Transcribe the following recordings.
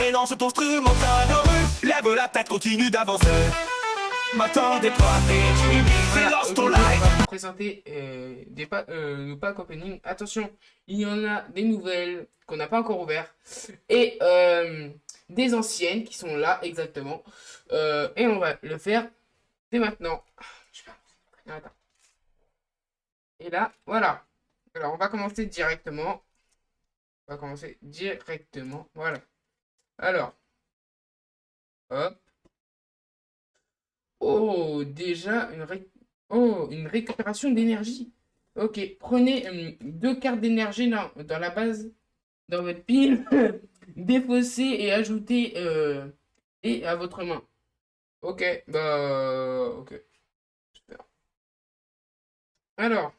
et lance ton instrumental heureux. Lève la tête, continue d'avancer. M'attendez pas, t'es timide, Voilà, lance ton aujourd'hui, on live. va vous présenter nos packs opening. Attention, il y en a des nouvelles qu'on n'a pas encore ouvertes et des anciennes qui sont là exactement. Et on va le faire dès maintenant. Attends. Et là, voilà. Alors, on va commencer directement. Voilà. Alors, hop. Oh, déjà une récupération d'énergie. Ok, prenez deux cartes d'énergie dans la base, dans votre pile, défaussez et ajoutez et à votre main. Ok, bah, ok, super. Alors,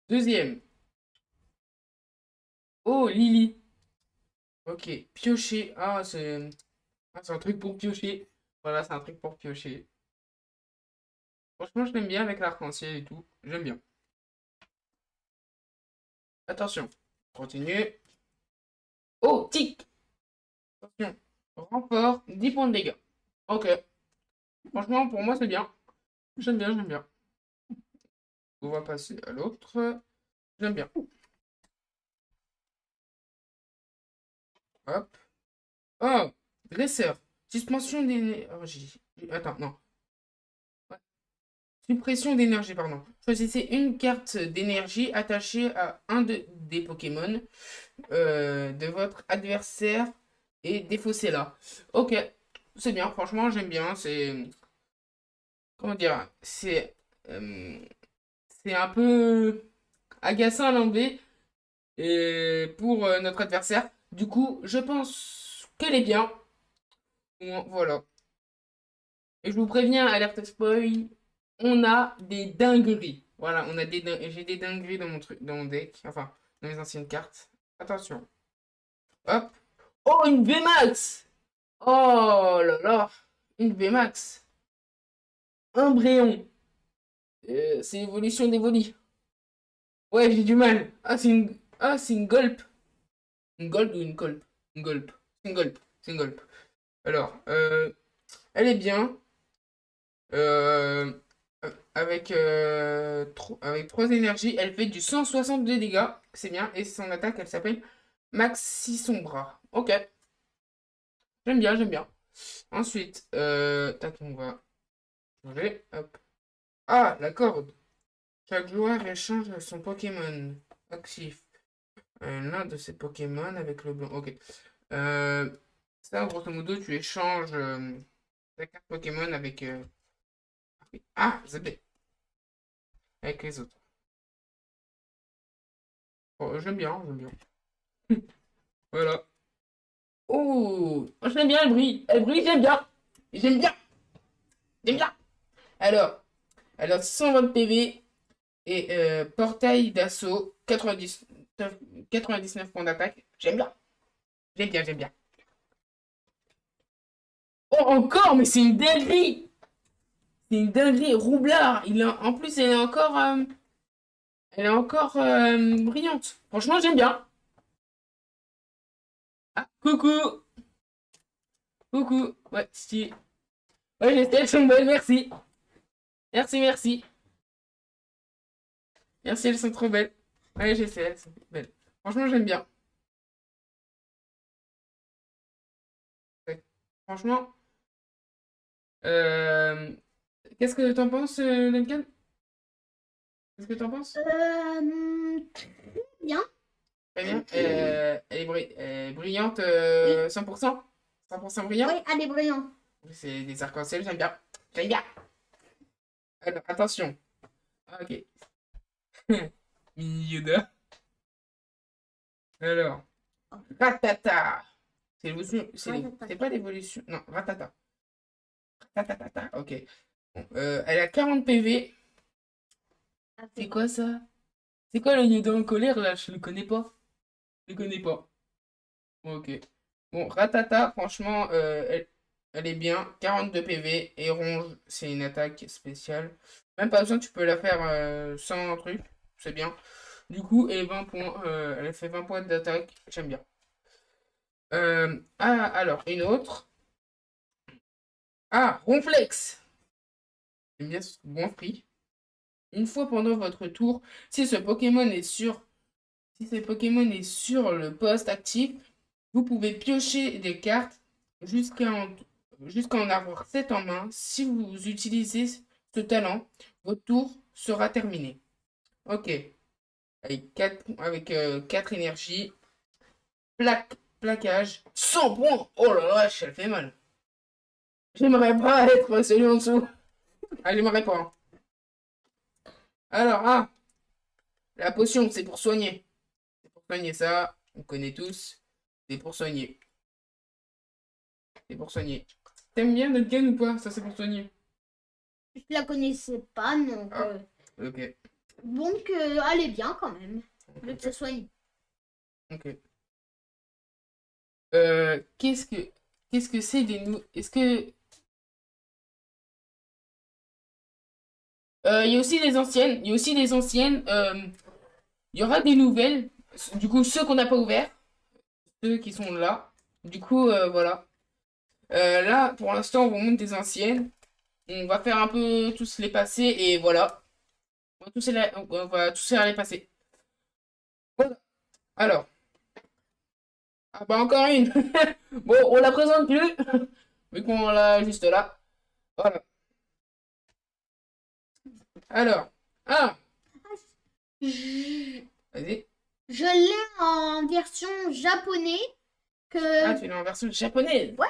deuxième. Oh, Lily. Ok, piocher. C'est un truc pour piocher. Voilà, c'est un truc pour piocher. Franchement, je l'aime bien avec l'arc-en-ciel et tout. J'aime bien. Attention, continue. Oh, tic. Attention. Renfort, 10 points de dégâts. Ok. Franchement, pour moi, c'est bien. J'aime bien, j'aime bien. On va passer à l'autre. J'aime bien. Hop. Oh, dresseur. Suspension d'énergie. Attends, non. Ouais. Suppression d'énergie, pardon. Choisissez une carte d'énergie attachée à des Pokémon de votre adversaire et défaussez-la. Ok. C'est bien, franchement, j'aime bien. C'est. Comment dire? C'est un peu agaçant à l'enlever pour notre adversaire. Du coup, je pense qu'elle est bien. Voilà. Et je vous préviens, alerte spoil, on a des dingueries. Voilà, j'ai des dingueries dans mon truc, dans mon deck. Enfin, dans mes anciennes cartes. Attention. Hop. Oh, une VMAX! Oh là là! Une VMAX. Un Bréon. C'est l'évolution d'Evoli. Ouais, j'ai du mal. C'est une Gulp. Une Gold ou une Colp? Une Gulp. C'est une Gulp. C'est une Gulp. Alors, elle est bien. Euh, avec 3 énergies, elle fait du 162 dégâts. C'est bien. Et son attaque, elle s'appelle Maxi Sombra. Ok. J'aime bien, j'aime bien. Ensuite, tac, on va changer. Hop. Ah, la corde. Chaque joueur échange son Pokémon actif. L'un de ses Pokémon avec le blanc. Ok. Euh, Ça, grosso modo, tu échanges ta carte Pokémon avec. Ah, Zabé. Avec les autres. Oh, j'aime bien, j'aime bien. Voilà. Oh, j'aime bien, elle brille. Elle brille, j'aime bien. J'aime bien. J'aime bien. Alors, alors 120 PV et portail d'assaut 99 points d'attaque. J'aime bien. J'aime bien, j'aime bien. Oh, encore, mais c'est une dinguerie. C'est une dinguerie. Roublard. En plus, elle est encore brillante. Franchement, j'aime bien. Ah, coucou. Coucou. Ouais, si. Ouais, elles sont belles, merci. Merci, merci. Merci, elles sont trop belles. Ouais, j'essaie, elles sont belles. Franchement, j'aime bien. Ouais. Franchement, euh, qu'est-ce que t'en penses, Duncan? Qu'est-ce que t'en penses? Très bien. Très bien. Elle est brillante, Oui, 100%? 100% oui, brillant? elle est brillante. C'est des arcs-en-ciel, j'aime bien. J'aime bien. Alors, attention. Ah, ok. Mini Yoda. Alors, Ratata. C'est pas l'évolution. Non, Ratata. Ratatata. Ok. Bon, elle a 40 PV. Ah, C'est quoi ça? C'est quoi le Yoda en colère là? Je le connais pas. Je le connais pas. Ok. Bon, Ratata, franchement, elle est bien. 42 PV et ronge, c'est une attaque spéciale. Même pas besoin, tu peux la faire sans un truc. C'est bien. Du coup, elle fait 20 points d'attaque. J'aime bien. Alors, une autre. Ah, Ronflex. J'aime bien ce bon prix. Une fois pendant votre tour, si ce Pokémon est sur, si ce Pokémon est sur le poste actif, vous pouvez piocher des cartes jusqu'à en avoir 7 en main. Si vous utilisez ce talent, votre tour sera terminé. Ok. Avec 4 énergies. Plaquage. 100 points. Oh là là, elle fait mal. J'aimerais pas être celui en dessous. Ah, j'aimerais pas. Alors, la potion, c'est pour soigner. C'est pour soigner ça. On connaît tous. C'est pour soigner. C'est pour soigner. T'aimes bien notre gamme ou pas? Ça, c'est pour soigner. Je la connaissais pas, donc... Ah. Ok. Donc, elle est bien quand même. Le que ça soigne. Ok. Qu'est-ce que c'est des nous? Est-ce que il y a aussi les anciennes. Il y a aussi les anciennes. Il y aura des nouvelles. Du coup, ceux qu'on n'a pas ouverts, ceux qui sont là. Du coup, voilà. Là, pour l'instant, on vous montre des anciennes. On va faire un peu tous les passés et voilà. On va tous les passer. Voilà. Alors. Ah bah encore une. Bon, on la présente plus. Vu qu'on l'a juste là. Voilà. Alors. Ah. Je, Vas-y. je l'ai en version japonais Ah, que tu l'as en version japonaise. Ouais.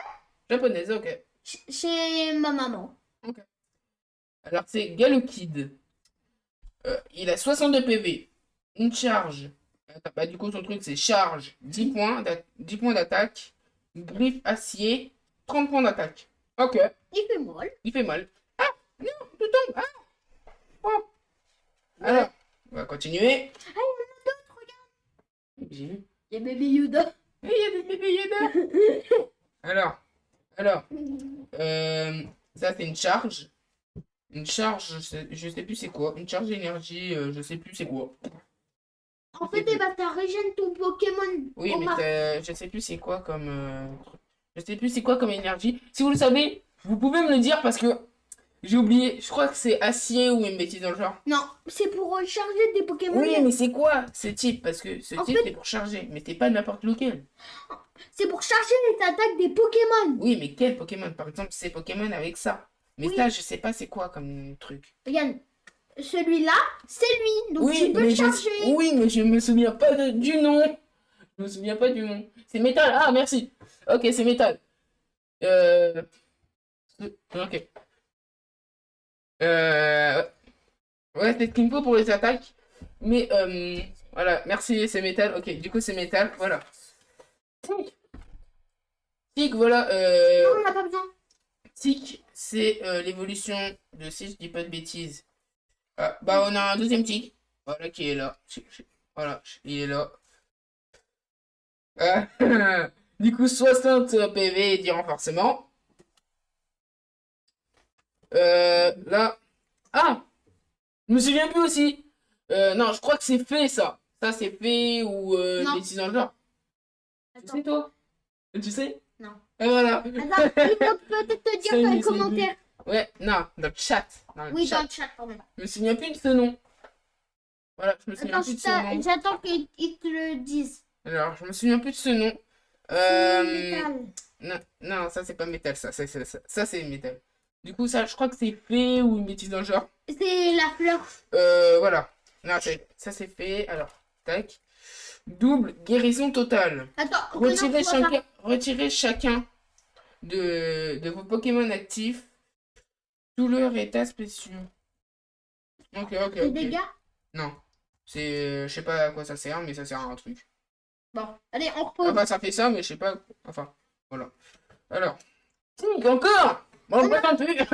Japonaise, ok. chez ma maman. Alors, c'est Galokid. Il a 62 PV. Une charge. Bah, du coup, son truc, c'est charge. 10 points, 10 points d'attaque. Griffe acier. 30 points d'attaque. Ok. Il fait mal. Il fait mal. Ah, non, tout tombe. Ah. Oh. Alors, on va continuer. Ah, il y en a d'autres, regarde. J'ai vu. Il y a bébé Yoda. Il y a des bébés Yoda. Alors, ça c'est une charge. Une charge, je sais plus c'est quoi. Une charge d'énergie, je sais plus c'est quoi. En fait, eh ben, ça régène ton Pokémon. Oui, au mais max. je sais plus c'est quoi comme truc. Je sais plus c'est quoi comme énergie. Si vous le savez, vous pouvez me le dire parce que j'ai oublié. Je crois que c'est acier ou une bêtise dans le genre. Non, c'est pour recharger des Pokémon. Oui, mais c'est quoi ce type? Parce que ce En type fait- c'est pour charger, mais c'est pas n'importe lequel. C'est pour charger les attaques des Pokémon. Oui, mais quel Pokémon? Par exemple, c'est Pokémon avec ça. Mais Oui. ça, je sais pas c'est quoi comme truc. Regarde, celui-là, c'est lui. Donc tu peux mais le charger. oui, mais je me souviens pas du nom. Je me souviens pas du nom. C'est métal. Ah, merci. Ok, c'est métal. Ok. Ouais, c'est ce qu'il me faut pour les attaques. Mais voilà, merci, c'est métal. Ok, du coup, c'est métal. Voilà. Tic, voilà. Non, on n'a pas besoin. Tic, c'est l'évolution de, si je dis pas de bêtises. Ah, bah, on a un deuxième tic. Voilà, qui est là. Voilà, il est là. Ah, du coup, 60 PV dit renforcement. Là. Ah! Je me souviens plus aussi. Non, je crois que c'est fait ça. Ça, c'est fait ou Non. bêtises dans le genre. Tu Attends. sais, toi? Tu sais? Non. Et voilà. Attends, il peut peut-être te dire Ça y dans est, les c'est lui. commentaires. Ouais, non, dans le chat. Dans le Oui, chat. dans le chat, pardon. Je me souviens plus de ce nom. Voilà, je me souviens Attends, plus de ce nom. j'attends qu'ils te le disent. Alors, je me souviens plus de ce nom. C'est métal. Non, ça c'est pas métal, ça c'est métal. Du coup, ça, je crois que c'est fait ou une bêtise dans le genre. C'est la fleur. Voilà. Non, ça c'est fait. Alors, tac. Double guérison totale. Attends, Renan, Retirez chacun de vos Pokémon actifs tout leur état spéciaux. Ok. les dégâts. Non. Je sais pas à quoi ça sert, mais ça sert à un truc. Bon, allez, on repose. Enfin, ça fait ça, mais je sais pas. Enfin, voilà. Alors. Tic, encore! Bon, on passe un truc.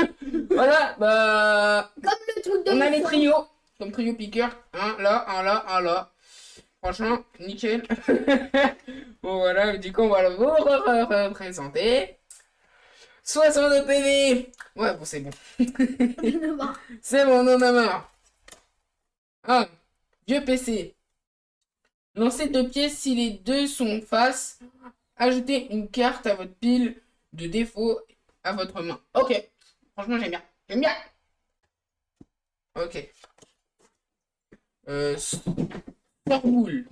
Voilà, bah. Comme le truc de On a les l'histoire. trios. Comme trio piqueur. Un là, un là, un là. Franchement, nickel. Bon, voilà, du coup, on va vous représenter. 62 PV. Ouais, bon, c'est bon. C'est bon, on en a marre. Ah, vieux PC. Lancez 2 pièces si les deux sont face Ajoutez une carte à votre pile de défauts à votre main. Ok. Franchement, j'aime bien. J'aime bien. Ok. Sorboule.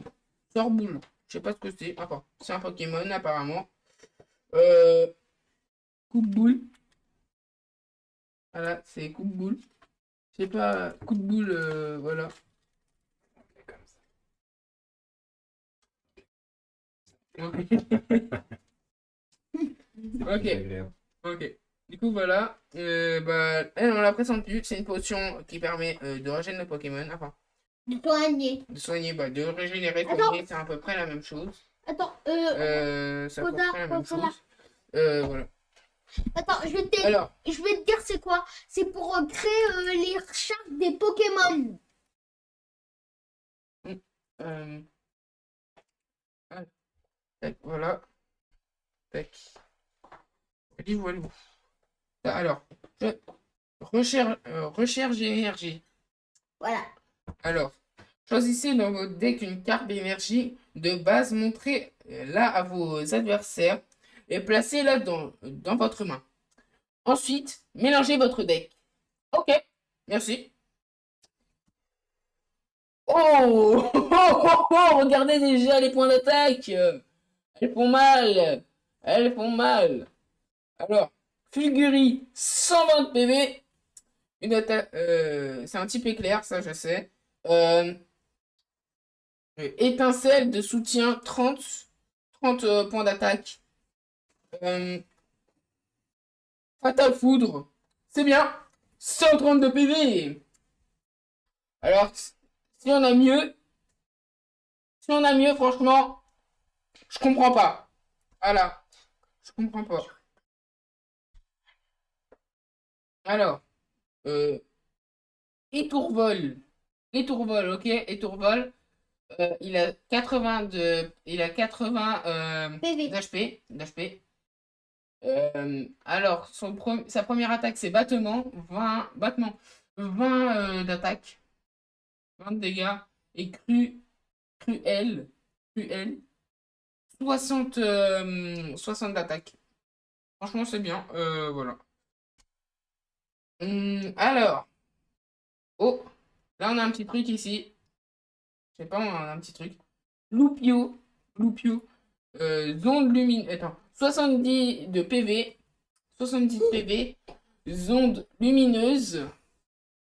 Sorboule. Je sais pas ce que c'est. Attends. C'est un Pokémon, apparemment. Coupe-boule. Voilà, c'est coupe-boule. Je sais pas, coup de boule, voilà. Ok. Ok. Ok. Du coup, voilà. Bah, elle, on la présente plus. C'est une potion qui permet de régénérer le Pokémon. Enfin, De soigner. de soigner, bah, de régénérer. Attends. C'est à peu près la même chose. Attends, C'est à peu Koda, près la même Koda. chose. Voilà. Attends, Alors, je vais te dire c'est quoi. C'est pour créer les recharges des Pokémon. euh, tac, voilà. Tac. Voilà. Alors, recherche d'énergie. Voilà. Alors, choisissez dans votre deck une carte d'énergie de base, montrez-la à vos adversaires et placez-la dans votre main. Ensuite, mélangez votre deck. Ok, merci. Oh, regardez déjà les points d'attaque. Elles font mal. Elles font mal. Alors, Fulguri, 120 PV. C'est un type éclair, ça je sais. Étincelle de soutien, 30 points d'attaque. Fatal Foudre, c'est bien. 132 PV. Alors, si on a mieux, franchement, je comprends pas. Voilà, je comprends pas. Alors, Étourvol. Étourvol, ok, Étourvol. Il a 80 PV. d'HP. Alors, sa première attaque, c'est battement. 20 d'attaque. 20 de dégâts. Et cruel. 60 d'attaque. Franchement, c'est bien. Voilà. Alors. Oh. Là, on a un petit truc ici. Je sais pas, on a un petit truc. Loupio. Zone lumineuse. Attends. 70 de PV. 70 PV. Zone lumineuse.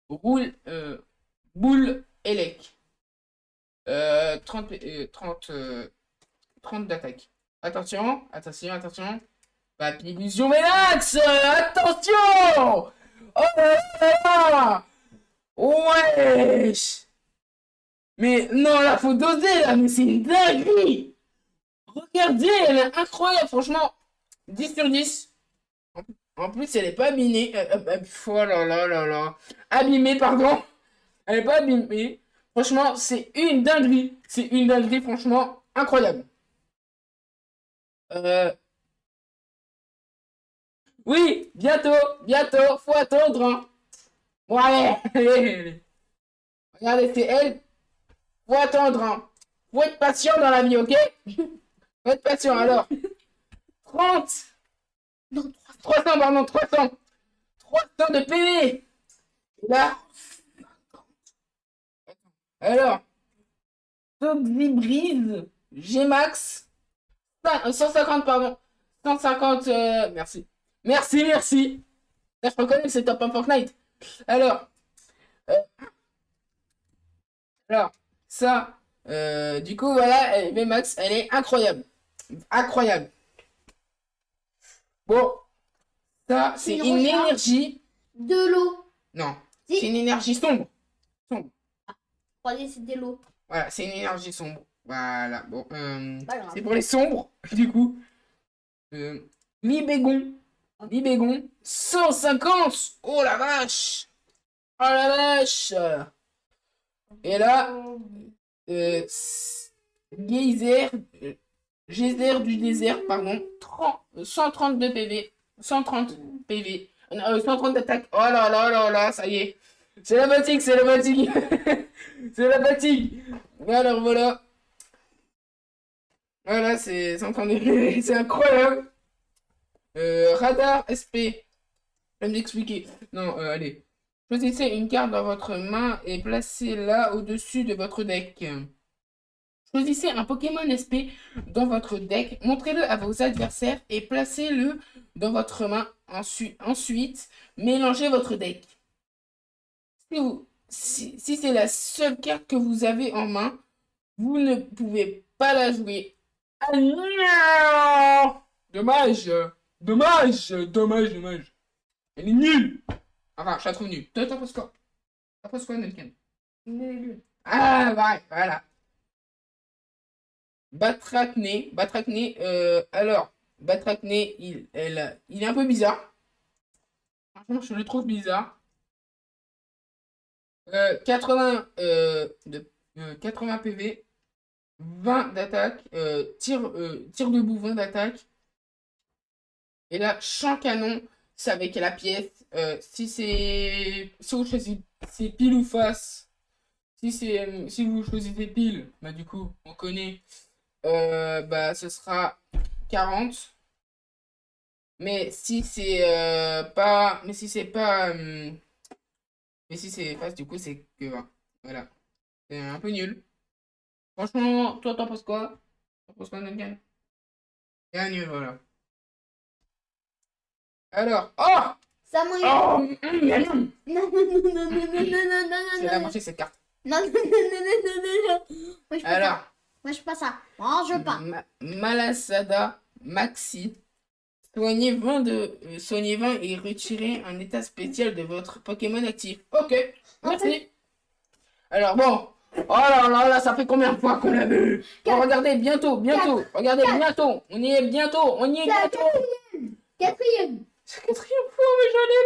Boule élec. 30 d'attaque. Attention. Papy Illusion Vénax. Attention. Oh là là. Wesh. Mais non, là, faut doser, là. Mais c'est une dinguerie. Regardez, elle est incroyable, franchement. 10 sur 10. En plus, elle est pas abîmée. Oh là là là là. Abîmée, pardon. Elle est pas abîmée. Franchement, c'est une dinguerie. C'est une dinguerie, franchement, incroyable. Oui, bientôt. Faut attendre, hein. Bon, allez, allez. Regardez, c'est elle. Faut attendre, hein. Faut être patient dans la vie, ok? Faut être patient, alors. 30. Non, 300, pardon, 300 de PV. Et là. Alors. Toxibrise. Gmax. 150, pardon. 150, merci. Merci. Là, je reconnais que c'est top 1 Fortnite. Alors. Ça. Du coup, voilà, Vmax, elle est incroyable. Bon. Ça, c'est Une une recharge. énergie. de l'eau. Non. Si. C'est une énergie sombre. Regardez, c'est de l'eau. Voilà, c'est une énergie sombre. Voilà. Bon. Pas grave. C'est pour les sombres, du coup. Libégon. 150. Oh la vache. Et là, Geyser, Geyser du désert, pardon, 132 PV, 130 PV, 130 d'attaque. Oh là là là là, ça y est. C'est la fatigue. C'est la fatigue. Alors voilà. Voilà, c'est en train de... C'est incroyable. Radar SP. Je vais m'expliquer. Non, allez. Choisissez une carte dans votre main et placez-la au-dessus de votre deck. Choisissez un Pokémon SP dans votre deck, montrez-le à vos adversaires et placez-le dans votre main. Ensuite, mélangez votre deck. Si c'est la seule carte que vous avez en main, vous ne pouvez pas la jouer. Ah non! Dommage! Dommage! Dommage, dommage. Elle est nulle! Enfin, je la trouve nulle. Toi, t'en penses quoi? T'en penses quoi, Nelken? Nul. Ah, ouais, voilà. Batracné. Batracné, alors, Batracné, il est un peu bizarre. Franchement, je le trouve bizarre. 80, 80 PV, 20 d'attaque, tir debout, 20 d'attaque. Et là, champ canon, c'est avec la pièce. Si vous choisissez pile ou face, si vous choisissez pile, bah du coup, on connaît, bah ce sera 40. Mais si c'est pas, mais si c'est pas, mais si c'est face, du coup, c'est que 20. Voilà. C'est un peu nul. Franchement, toi, t'en penses quoi? T'en penses quoi, Duncan? C'est un nul, voilà. Alors, oh! Ça m'a... Oh! Non, non, non, non, non, non, non, non, non, Je vais la non, manger cette carte. non, non, non, non, non, non, non. Moi, je peux pas. Alors, Moi, je peux pas ça. Moi, je veux pas. Malasada Maxi. Soignez 20 et retirez un état spécial de votre Pokémon actif. Ok, merci. Alors bon, oh là, ça fait combien de fois qu'on l'a vu? Oh, regardez, bientôt, regardez, bientôt. On y est bientôt, on y est bientôt. Quatrième. C'est la 4e fois, mais j'en ai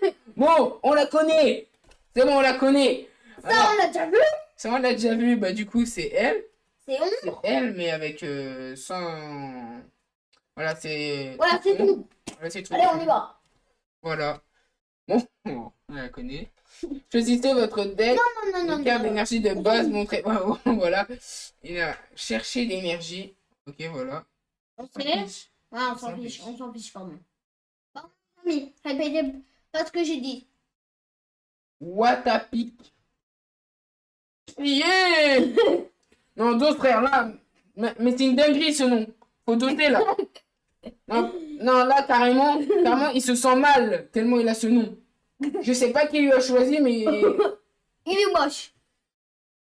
marre. Bon, on la connaît. C'est bon, on la connaît. Ça, Alors, on l'a déjà vu. ça, on l'a déjà vu. Bah, du coup, c'est elle. C'est 11. C'est elle, mais avec sans... Voilà, c'est... Voilà, c'est tout. Voilà, c'est tout. Allez, on y va. Voilà. Bon, on la connaît. Choisissez votre deck. Non, non, non, Une carte non. d'énergie de base, montrez... Voilà. Il a cherché l'énergie. Ok, voilà. On sait. Ouais, on s'en fiche. On s'en fiche, pardon. Pardon, mais répétez pas ce que j'ai dit. Watapic. Yeah. Non, d'autres frères, là. Mais c'est une dinguerie ce nom. Faut doter là. Non, non, là, carrément, il se sent mal, tellement il a ce nom. Je sais pas qui lui a choisi, mais Il est moche.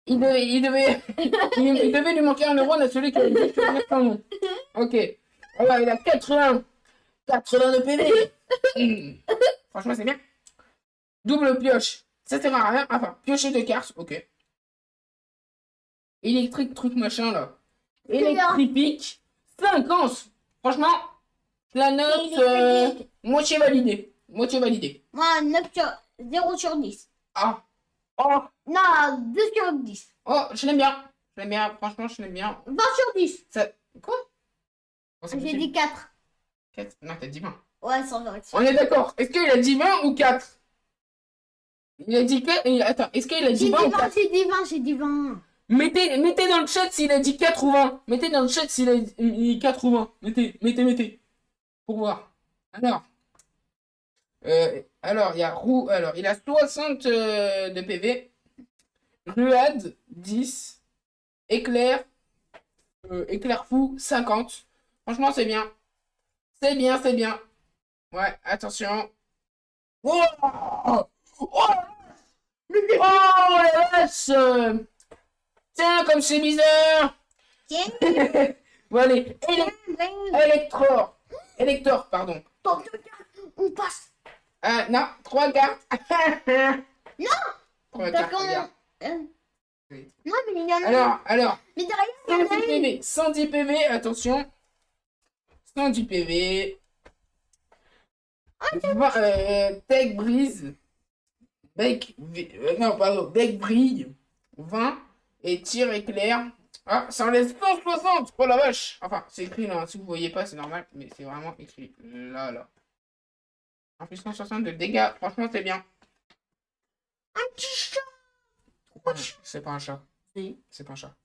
il devait lui manquer un neurone à celui qui a choisi son nom. Ok. Alors, il a 80 de PV. Franchement, c'est bien. Double pioche. Ça sert à rien. Enfin, piocher de cartes, ok. Électrique, truc machin, là. Électrique, 50. Franchement, la note, moitié validée. Moitié validée. Moi, 0 sur 10. Ah. Oh. Non, 2 sur 10. Oh, je l'aime bien. Je l'aime bien. Franchement, je l'aime bien. 20 sur 10. Ça... Quoi? Oh, c'est J'ai possible. dit 4. 4. Non, t'as dit 20. Ouais, sans correction. On est d'accord. Est-ce qu'il a dit 20 ou 4? Il a dit 4. Attends, est-ce qu'il a dit J'ai dit 20 ou 20, 4? j'ai dit 20, j'ai dit 20. Mettez dans le chat s'il a dit 4 ou 20. Mettez dans le chat s'il a dit 4 ou 20. Mettez. Pour voir. Alors, il y a Roux. Alors, il a 60 de PV. Ruade, 10. Éclair. Éclair fou, 50. Franchement, c'est bien. C'est bien. Ouais, attention. Oh, oh, la vache. Tiens, comme c'est bizarre. Tiens. Bon, allez. Elector, pardon. On passe. Non, 3 cartes. Non. 3 cartes, D'accord. regarde. Oui. Non, mais il y en a. Alors, Mais derrière, il y en 110 a une. PV, 110 PV, attention. 110 PV. Tech Brise. Bec Brille. 20. Et tir éclair. Ah, ça enlève 160. Oh la vache. Enfin, c'est écrit là. Si vous voyez pas, c'est normal. Mais c'est vraiment écrit là. En plus, 160 de dégâts. Franchement, c'est bien. Un petit chat. C'est pas un chat. Si. C'est pas un chat.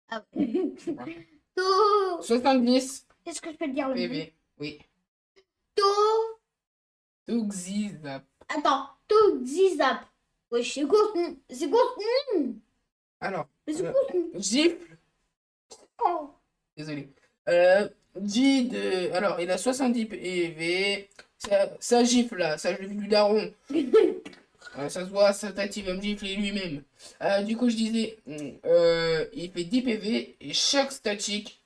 Ah ouais. C'est pas un chat. Tout. 70 Est-ce que je peux te dire le nom? PV. Oui. To... Toxizap. Attends, Toxizap. Wesh, c'est quoi ce nom? C'est quoi ce nom? Alors, Mais c'est quoi ce nom? gifle. Oh. Désolé. J de. Alors, il a 70 PV. Ça gifle là, ça gifle du daron. Ça se voit, sa tête, il va me gifler lui-même. Du coup, je disais, il fait 10 PV et choc statique.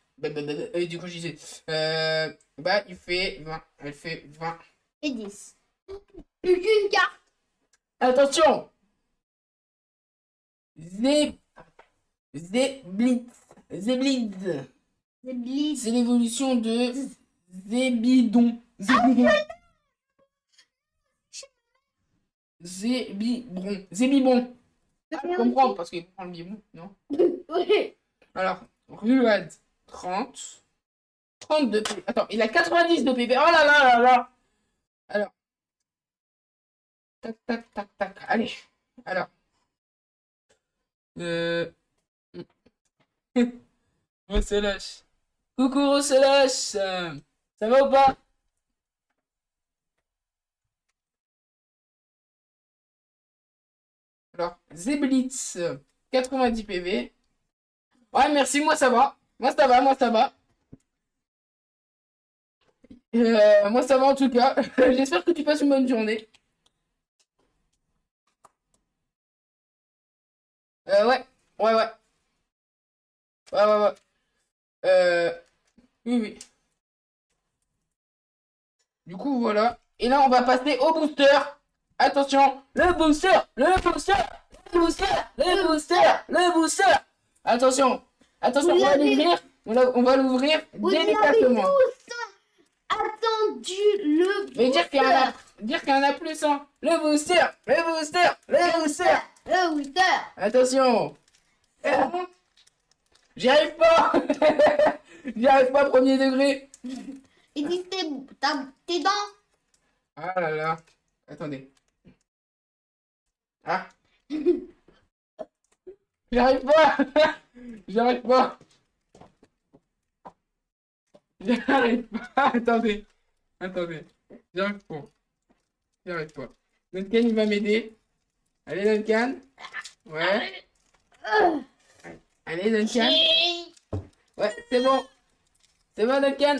Et du coup, je disais, il fait 20. Elle fait 20. Et 10. Plus qu'une carte. Attention! Zeblitz. Zeblitz. C'est Blitz. C'est l'évolution de Zébidon. Zébidon. Zébibron. Zébibron. Je comprends parce qu'il prend le bibon, non? Oui. Alors, Ruad, 30. 32 PV. Attends, il a 90 de PV. Oh là là là là. Alors. Tac, tac, tac, tac. Allez. Alors. Roselash. Coucou Roselash. Ça va ou pas? Alors, Zeblitz, 90 PV. Ouais, merci, moi ça va. Moi ça va, moi ça va. Moi ça va en tout cas. J'espère que tu passes une bonne journée. Ouais, ouais, ouais. Ouais, ouais, ouais. Oui, oui. Du coup, voilà. Et là, on va passer au booster. Attention, le booster, le booster, le booster, le booster, le booster. Attention, attention, Vous on va l'avez- l'ouvrir. On va l'ouvrir Vous l'avez délicatement. tous attendu le Mais dire qu'il y en a, booster. dire qu'il y en a plus, hein. Le booster, le booster, le booster. Le booster. Attention. J'y arrive pas. J'y arrive pas, premier degré. Et dis tes dents. Ah là là. Attendez. Ah. J'y arrive pas. J'y arrive pas. J'y arrive pas. Attendez. Attendez. J'y arrive pas. J'y arrive pas. Duncan, il va m'aider. Allez, Duncan. Ouais. Allez, Duncan. Ouais, c'est bon. C'est bon, Duncan.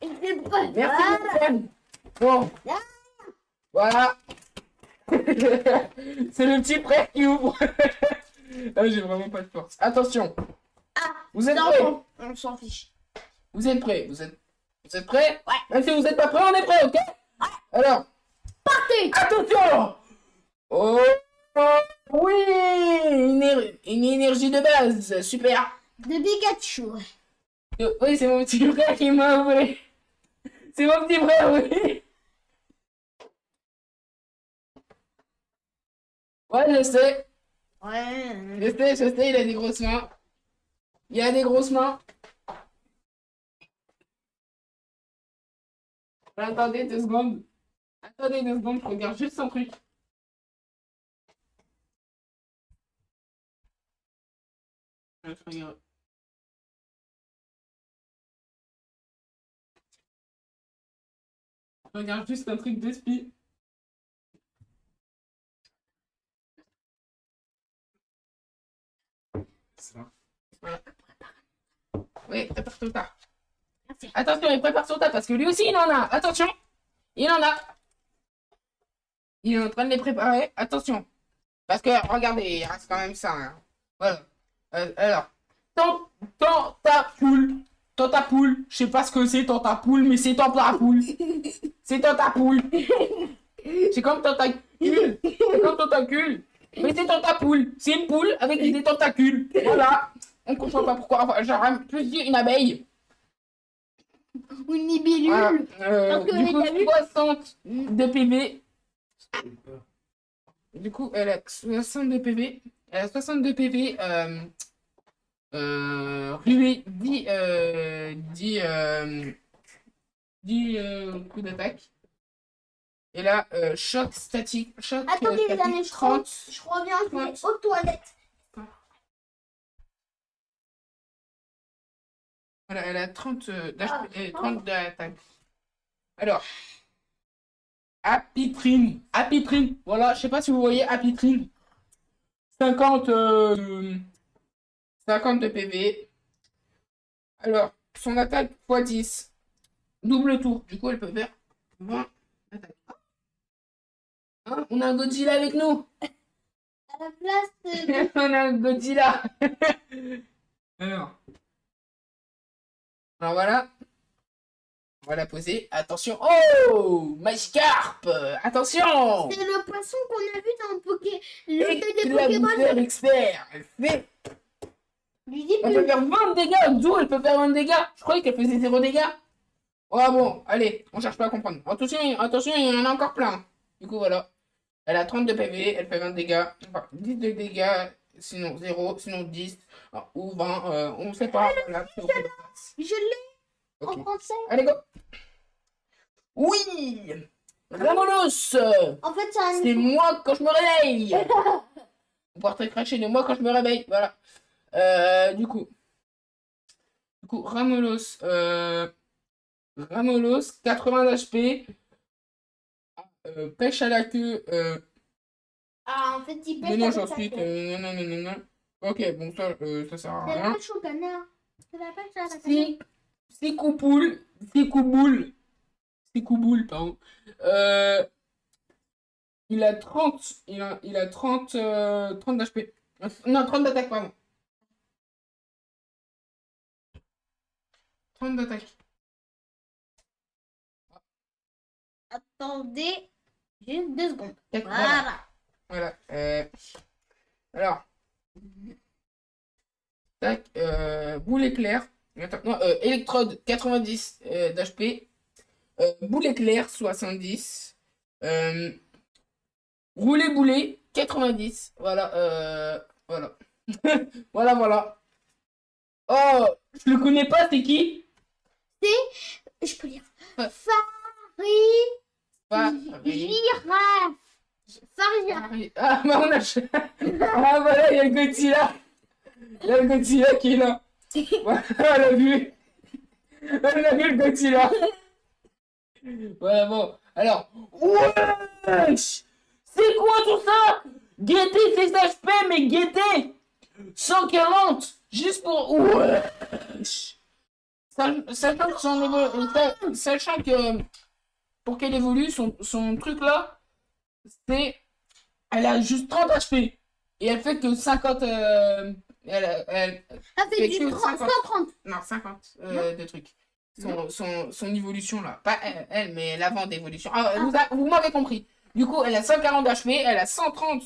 C'est pas Merci, Duncan. Bon. Voilà. C'est le petit frère qui ouvre. Ah, j'ai vraiment pas de force. Attention. Vous êtes prêts? On s'en fiche. Vous êtes prêts? Vous êtes prêts? Ouais. Même si vous n'êtes pas prêts, on est prêts, ok? Alors. Partez. Attention! Oh, oui! Une énergie de base, super! De Pikachu. Oui, c'est mon petit frère qui m'a ouvert. C'est mon petit frère, oui! Ouais, je sais, Ouais. il a des grosses mains. Il a des grosses mains. Attendez 2 secondes. Attendez 2 secondes, je regarde juste un truc. Je regarde. Je regarde juste un truc de spi. Voilà. Oui, prépare ton tas. Merci. Attention, il prépare son tas parce que lui aussi il en a. Attention, il en a. Il est en train de les préparer. Attention. Parce que, regardez, il reste quand même ça. Hein. Voilà. Alors, tentapoule. Je sais pas ce que c'est tentapoule, mais c'est tentapoule. C'est tentapoule. C'est comme tentacule. C'est comme tentacule. Mais c'est tentapoule. C'est une poule avec des tentacules. Voilà. On comprend pas pourquoi. Enfin, j'aurais plus dit une abeille. Ou une libellule. Voilà. Parce que Du coup, t'as vu 60 de PV. Du coup, elle a 62 PV. Elle a 62 PV. Ruée 10 coups d'attaque. Et là, choc statique. Choc Attendez, les statique, amis, 30. je reviens, je vais aux toilettes. Voilà, elle a 30 d'HP et 30 d'attaque. Alors, Apitrine. Apitrine. Voilà, je sais pas si vous voyez Apitrine. 50, 50 de PV. Alors, son attaque x 10. Double tour. Du coup, elle peut faire 20 attaques. Hein, on a un Godzilla avec nous. À la place de... On a un Godzilla. Alors. Alors voilà. On va la poser. Attention. Oh, Magikarp. Attention. C'est le poisson qu'on a vu dans le jeu des Pokémon. Éclabousseur expert. Elle fait. Je dis Elle plus. peut faire 20 dégâts. D'où elle peut faire 20 dégâts. Je croyais qu'elle faisait 0 dégâts. Oh bon, allez, on cherche pas à comprendre. Attention, attention, il y en a encore plein. Du coup, voilà. Elle a 30 de PV, elle fait 20 de dégâts. Enfin, 10 de dégâts, sinon 0, sinon 10, ou 20, on ne sait pas. Voilà, Je l'ai ok. en français. Allez, go. Oui, Ramolos. En fait, c'est un... C'est moi quand je me réveille. On portrait cracher de moi quand je me réveille. Voilà. Du coup, Ramolos, Ramolos, 80 d'HP, pêche à la queue, Ah, en fait, il pêche mélange avec sa ensuite, queue. nanana. Ok, bon, ça sert à C'est la rien. pêche au canard. C'est la pêche à la Si, canard. Sikouboul, pardon. Il a 30, il a 30, 30 d'HP. Non, 30 d'attaque, pardon. 30 d'attaque. Attendez, juste 2 secondes. Voilà. Voilà. Voilà. Alors. Tac. Boule éclair. Attends, non, électrode 90 d'HP. Boule éclair 70. Rouler boulet 90. Voilà. Voilà. Voilà. Oh, je le connais pas, c'est qui? Je peux lire. Ouais. Girafe. Faria. Ah, bah on a. Ah, voilà, il y a le Godzilla. Il y a le Godzilla qui est là. Voilà, on l'a vu. On a vu le Godzilla. Voilà, bon. Alors. Wesh! C'est quoi tout ça? Gaieté 16 HP, mais gaieté 140 juste pour. Wesh! Sachant que pour qu'elle évolue, son truc là, c'est. Elle a juste 30 HP. Et elle fait que 50. Elle Ça fait du que 130. Non, 50 de trucs. Son évolution là. Pas elle, mais l'avant d'évolution. Ah, vous m'avez compris. Du coup, elle a 140 d'HP, elle a 130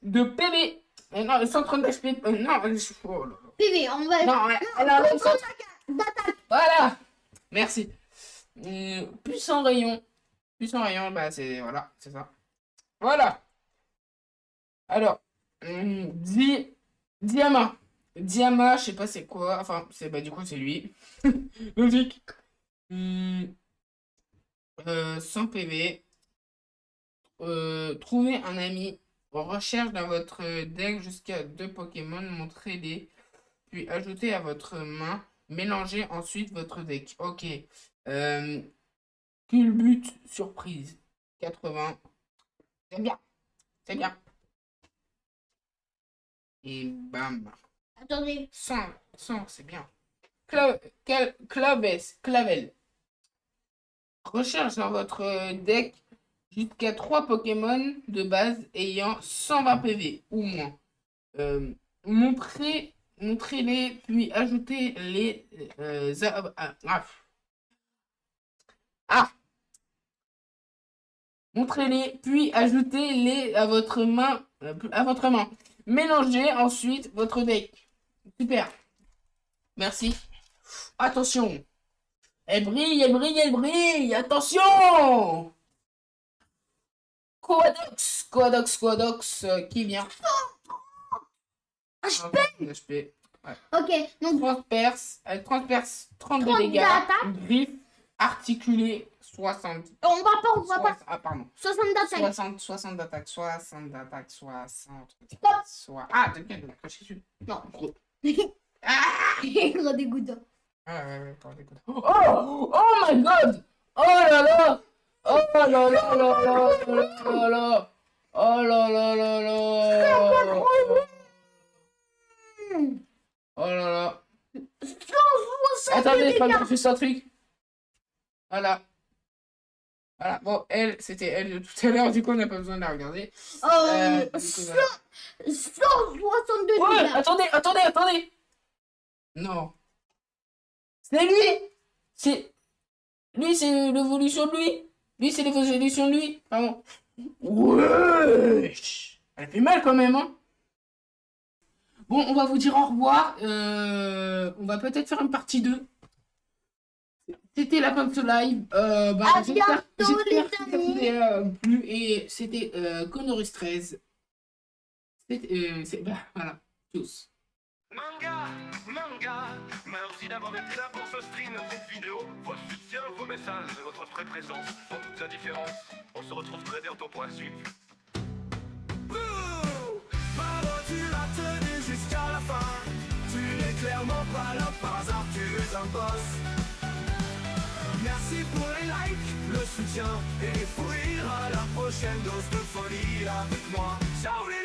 de PV. Non, 130 d'HP. Non, oh là là. PV, on va... Non, elle a un 100. d'attaque. Voilà. Merci. Puissant rayon. Puissant rayon, bah c'est... Voilà, c'est ça. Voilà. Alors, Diama. Diama, je sais pas c'est quoi. Enfin, c'est bah du coup c'est lui. Logique. 100 PV. Trouvez un ami. Recherche dans votre deck jusqu'à 2 Pokémon. Montrez-les. Puis ajoutez à votre main. Mélangez ensuite votre deck. Ok. Culbut surprise. 80. C'est bien. C'est bien. Et bam. Attendez. 100, c'est bien. Clavel. Recherche dans votre deck jusqu'à 3 Pokémon de base ayant 120 PV ou moins. Montrez-les, puis ajoutez les... Montrez-les, puis ajoutez-les à votre main. Mélangez ensuite votre deck. Super. Merci. Attention. Elle brille. Attention. Coadox, qui vient. HP. Ok, donc Elle transperce 32 30 dégâts. d'attaque. Griffe articulée 60. on va pas. Ah, pardon. 60 d'attaque. 60 d'attaque, 60 d'attaque, 60. Stop. Ah, t'inquiète, cracher dessus. Non. Gros. Ah. Gros dégoûtant. Ah, ouais, attends, écoute. Oh! Oh my god! Oh là là! Oh là là là là là là! Oh là là là là! Oh là là! 160 Attendez, je dégâts. regarde juste un truc. Voilà. Voilà. Bon, elle, c'était elle de tout à l'heure, du coup, on n'a pas besoin de la regarder. Du coup, voilà. 162 Ouais, dégâts. attendez! Non. C'est lui! C'est... Lui, c'est l'évolution de lui. Lui, c'est l'évolution de lui. Pardon. Wesh! Elle fait mal quand même, hein. Bon, on va vous dire au revoir. On va peut-être faire une partie 2. C'était la fin de ce live. À J'espère bientôt, que les ça amis. vous a plu. Et c'était Connorus 13. Voilà, tous. Manga, merci d'avoir été là pour ce stream, cette vidéo, vos soutiens, vos messages et votre vraie présence font toute la différence. On se retrouve très bientôt pour la suite. Bravo, tu l'as tenu jusqu'à la fin. Tu n'es clairement pas là par hasard, tu es un boss. Merci pour les likes, le soutien et les fous rires. À la prochaine dose de folie avec moi. Ciao les